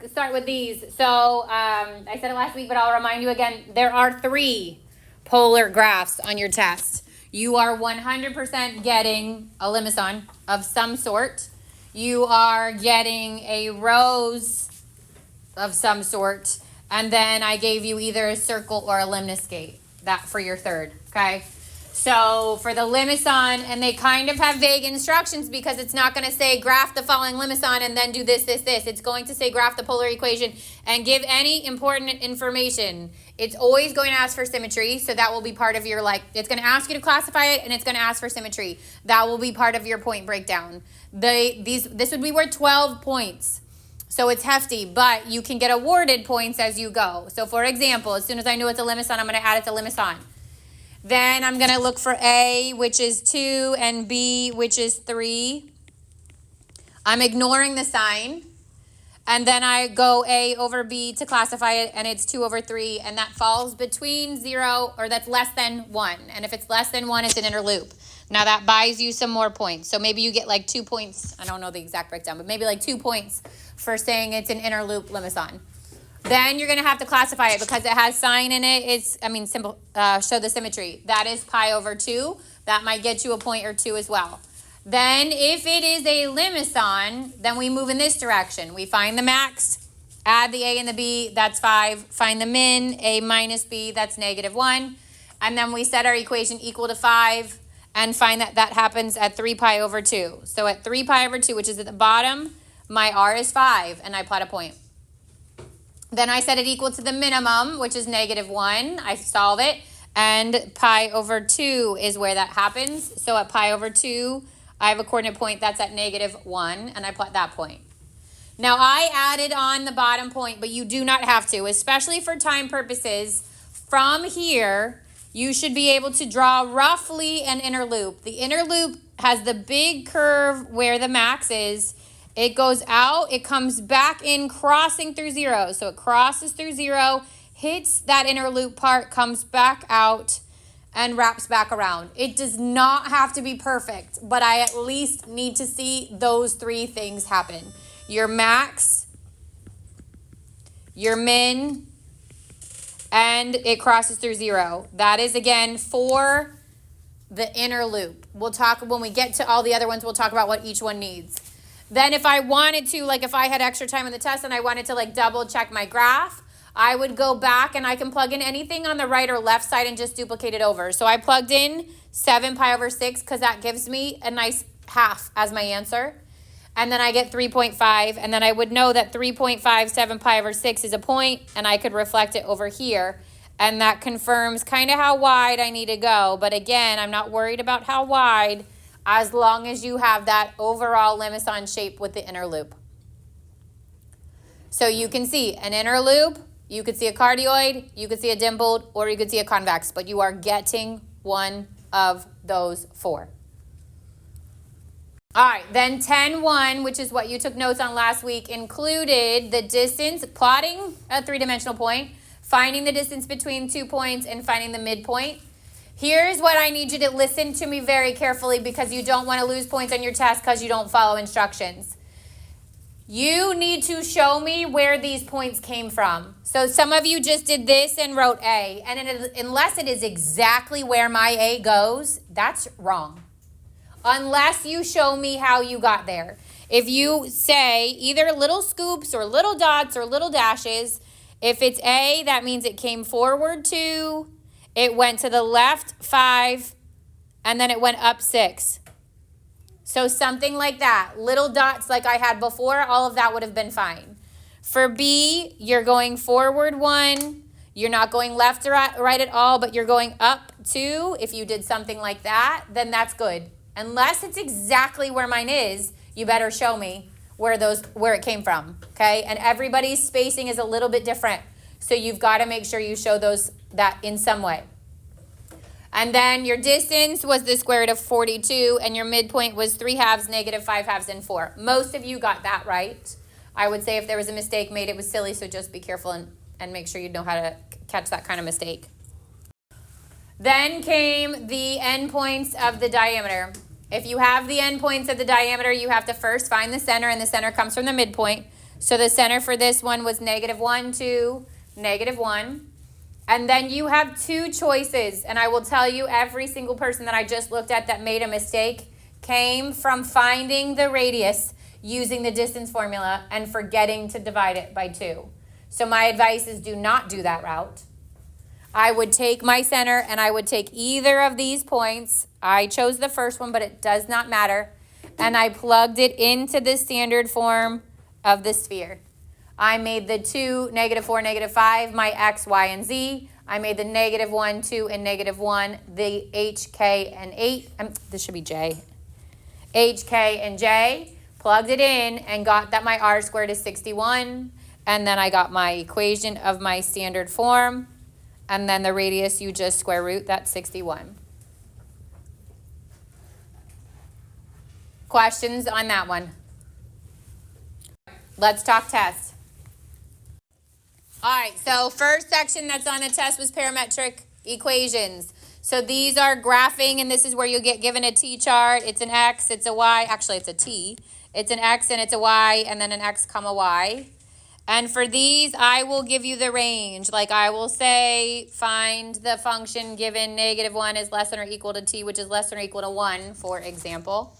start with these. So I said it last week, but I'll remind you again. There are 3 polar graphs on your test. You are 100% getting a limison of some sort. You are getting a rose of some sort. And then I gave you either a circle or a lemniscate. That for your third, okay? So for the limison, and they kind of have vague instructions because it's not going to say graph the following limison and then do this, this, this. It's going to say graph the polar equation and give any important information. It's always going to ask for symmetry, so that will be part of your, it's going to ask you to classify it, and it's going to ask for symmetry. That will be part of your point breakdown. This would be worth 12 points. So it's hefty, but you can get awarded points as you go. So for example, as soon as I know it's a limison, I'm going to add it to limison. Then I'm going to look for A, which is 2, and B, which is 3. I'm ignoring the sign. And then I go A over B to classify it, and it's 2 over 3. And that falls between 0, or that's less than 1. And if it's less than 1, it's an inner loop. Now that buys you some more points. So maybe you get 2 points. I don't know the exact breakdown, but maybe 2 points for saying it's an inner loop limison. Then you're going to have to classify it because it has sign in it. Show the symmetry. That is pi over 2. That might get you a point or 2 as well. Then if it is a limison, then we move in this direction. We find the max, add the A and the B, that's 5. Find the min, A minus B, that's -1. And then we set our equation equal to 5 and find that that happens at 3 pi over 2. So at 3 pi over 2, which is at the bottom, my R is 5, and I plot a point. Then I set it equal to the minimum, which is -1. I solve it, and pi over 2 is where that happens. So at pi over 2, I have a coordinate point that's at -1, and I plot that point. Now I added on the bottom point, but you do not have to, especially for time purposes. From here, you should be able to draw roughly an inner loop. The inner loop has the big curve where the max is. It goes out, it comes back in, crossing through 0. So it crosses through 0, hits that inner loop part, comes back out, and wraps back around. It does not have to be perfect, but I at least need to see those 3 things happen. Your max, your min, and it crosses through 0. That is, again, for the inner loop. We'll talk, when we get to all the other ones, we'll talk about what each one needs. Then if I wanted to, if I had extra time in the test and I wanted to double check my graph, I would go back and I can plug in anything on the right or left side and just duplicate it over. So I plugged in 7 pi over 6 because that gives me a nice half as my answer. And then I get 3.5, and then I would know that 3.57 pi over 6 is a point, and I could reflect it over here. And that confirms kind of how wide I need to go. But again, I'm not worried about how wide, as long as you have that overall limison shape with the inner loop. So you can see an inner loop, you could see a cardioid, you could see a dimpled, or you could see a convex, but you are getting one of those 4. All right, then 10.1, which is what you took notes on last week, included the distance, plotting a 3-dimensional point, finding the distance between 2 points, and finding the midpoint. Here's what I need you to listen to me very carefully, because you don't want to lose points on your test because you don't follow instructions. You need to show me where these points came from. So some of you just did this and wrote A, and unless it is exactly where my A goes, that's wrong. Unless you show me how you got there. If you say either little scoops or little dots or little dashes, if it's A, that means it came forward 2, it went to the left 5, and then it went up 6. So something like that. Little dots like I had before, all of that would have been fine. For B, you're going forward 1. You're not going left or right at all, but you're going up 2. If you did something like that, then that's good. Unless it's exactly where mine is, you better show me where it came from, okay? And everybody's spacing is a little bit different, so you've got to make sure you show that in some way. And then your distance was the square root of 42, and your midpoint was 3 halves, -5 halves, and 4. Most of you got that right. I would say if there was a mistake made, it was silly, so just be careful and make sure you know how to catch that kind of mistake. Then came the endpoints of the diameter. If you have the endpoints of the diameter, you have to first find the center, and the center comes from the midpoint. So the center for this one was -1, 2, -1. And then you have two choices, and I will tell you every single person that I just looked at that made a mistake came from finding the radius using the distance formula and forgetting to divide it by 2. So my advice is do not do that route. I would take my center and I would take either of these points. I chose the first one, but it does not matter. And I plugged it into the standard form of the sphere. I made the 2, -4, -5, my x, y, and z. I made the -1, 2, and -1, the h, k, and 8. This should be j. H, k, and j. Plugged it in and got that my r squared is 61. And then I got my equation of my standard form. And then the radius, you just square root, that's 61. Questions on that one? Let's talk test. All right, so first section that's on the test was parametric equations. So these are graphing, and this is where you'll get given a t-chart. It's an x, it's a y. Actually, it's a t. It's an x and it's a y, and then an x comma y. And for these, I will give you the range. Like I will say, find the function given -1 is less than or equal to t, which is less than or equal to 1, for example.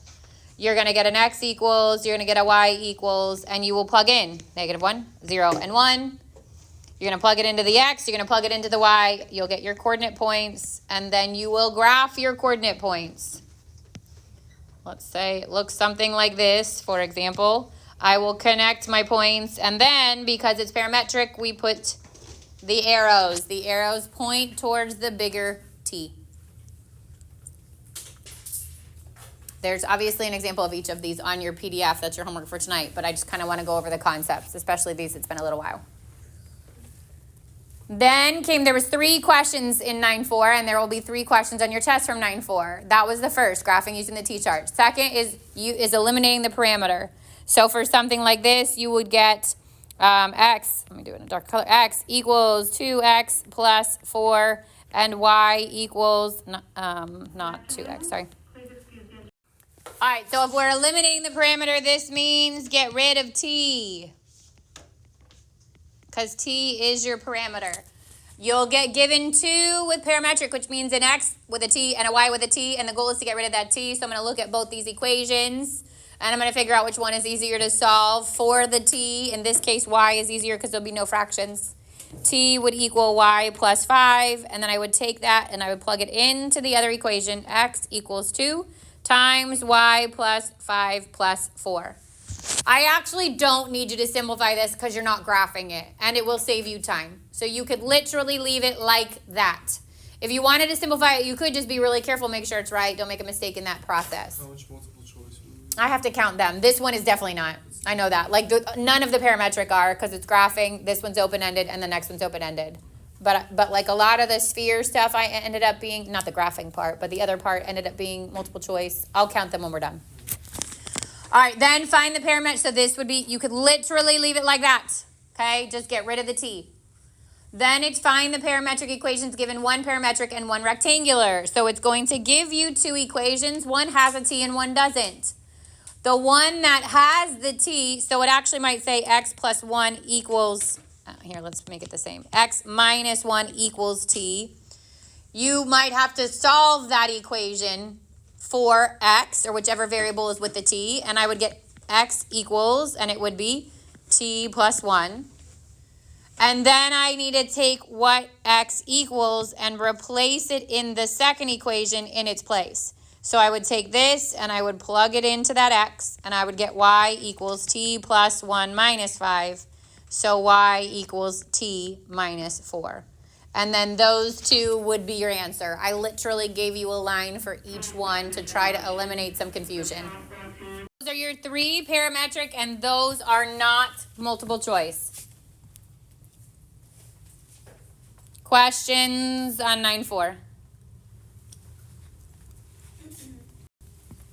You're going to get an x equals, you're going to get a y equals, and you will plug in -1, 0, and 1. You're going to plug it into the x, you're going to plug it into the y, you'll get your coordinate points, and then you will graph your coordinate points. Let's say it looks something like this, for example. I will connect my points, and then because it's parametric, we put the arrows. The arrows point towards the bigger t. There's obviously an example of each of these on your PDF. That's your homework for tonight, but I just kind of want to go over the concepts, especially these. It's been a little while. Then there was 3 questions in 9-4, and there will be 3 questions on your test from 9-4. That was the first, graphing using the t-chart. Second is eliminating the parameter. So for something like this, you would get x, let me do it in a dark color, x equals 2x plus 4, and y equals, not 2x, sorry. All right, so if we're eliminating the parameter, this means get rid of t, because t is your parameter. You'll get given 2 with parametric, which means an x with a t and a y with a t, and the goal is to get rid of that t. So I'm going to look at both these equations, and I'm going to figure out which one is easier to solve for the t. In this case, y is easier because there'll be no fractions. T would equal y plus 5, and then I would take that and I would plug it into the other equation. X equals 2 times y plus 5 plus 4. I actually don't need you to simplify this because you're not graphing it, and it will save you time. So you could literally leave it like that. If you wanted to simplify it, you could just be really careful, make sure it's right. Don't make a mistake in that process. How much multiple choice? I have to count them. This one is definitely not. I know that. Like none of the parametric are because it's graphing. This one's open-ended and the next one's open-ended. But like a lot of the sphere stuff, I ended up being, not the graphing part, but the other part ended up being multiple choice. I'll count them when we're done. All right, then find the parametric. So this would be, you could literally leave it like that. Okay, just get rid of the t. Then it's find the parametric equations given 1 parametric and 1 rectangular. So it's going to give you 2 equations. One has a t and one doesn't. The one that has the t, so it actually might say x plus 1 equals, here, let's make it the same. X minus 1 equals t. You might have to solve that equation for x, or whichever variable is with the t, and I would get x equals, and it would be t plus 1. And then I need to take what x equals and replace it in the second equation in its place. So I would take this and I would plug it into that x, and I would get y equals t plus 1 minus 5. So y equals t minus 4. And then those 2 would be your answer. I literally gave you a line for each one to try to eliminate some confusion. Those are your 3 parametric, and those are not multiple choice. Questions on 9-4?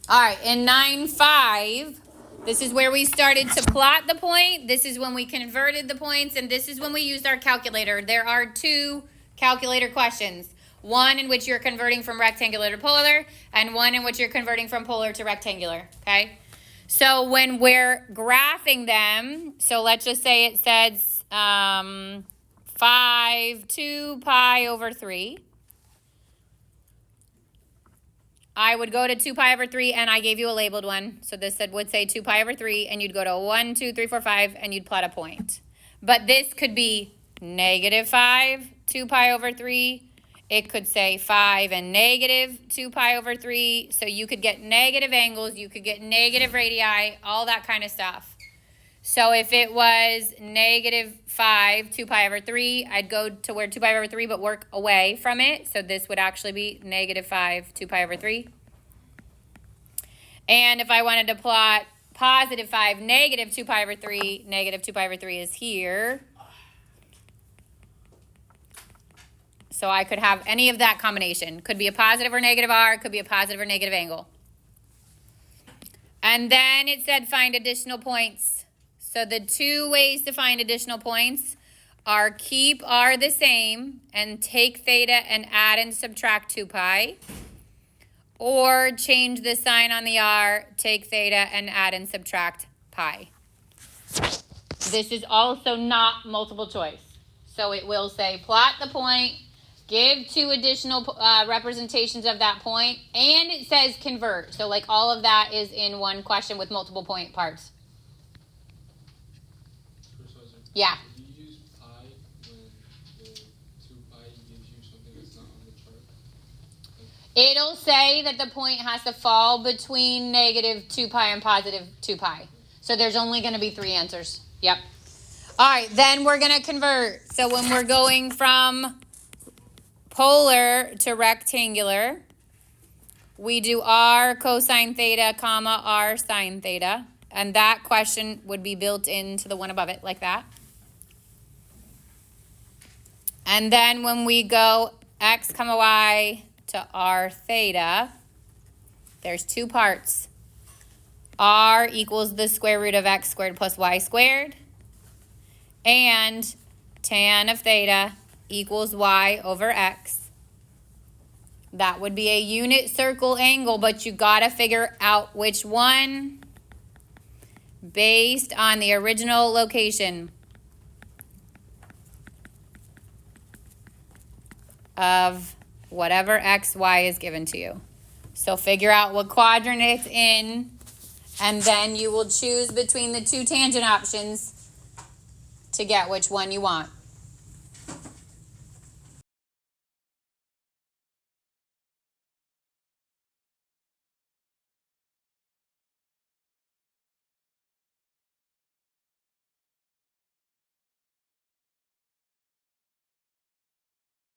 All right, in 9-5, this is where we started to plot the point. This is when we converted the points, and this is when we used our calculator. There are 2 calculator questions. One in which you're converting from rectangular to polar, and one in which you're converting from polar to rectangular, okay? So when we're graphing them, so let's just say it says 5, 2 pi over 3. I would go to 2 pi over 3, and I gave you a labeled one. So this would say 2 pi over 3, and you'd go to 1, 2, 3, 4, 5, and you'd plot a point. But this could be -5, 2 pi over 3. It could say 5 and -2 pi over 3. So you could get negative angles, you could get negative radii, all that kind of stuff. So if it was -5, 2 pi over 3, I'd go to where 2 pi over 3, but work away from it. So this would actually be -5, 2 pi over 3. And if I wanted to plot +5, -2 pi over 3, -2 pi over 3 is here. So I could have any of that combination. Could be a positive or negative r, could be a positive or negative angle. And then it said find additional points. So the two ways to find additional points are keep r the same and take theta and add and subtract 2 pi. Or change the sign on the r, take theta and add and subtract pi. This is also not multiple choice. So it will say plot the point, give two additional representations of that point, and it says convert. So like all of that is in one question with multiple point parts. Yeah. Do you use pi when the 2 pi gives you something that's not on the chart? It'll say that the point has to fall between -2 pi and +2 pi. So there's only going to be 3 answers. Yep. All right, then we're going to convert. So when we're going from polar to rectangular, we do r cosine theta, comma, r sine theta. And that question would be built into the one above it, like that. And then when we go x, comma, y to r theta, there's 2 parts. R equals the square root of x squared plus y squared. And tan of theta equals y over x. That would be a unit circle angle, but you gotta figure out which one based on the original location of whatever x, y is given to you. So figure out what quadrant it's in, and then you will choose between the 2 tangent options to get which one you want.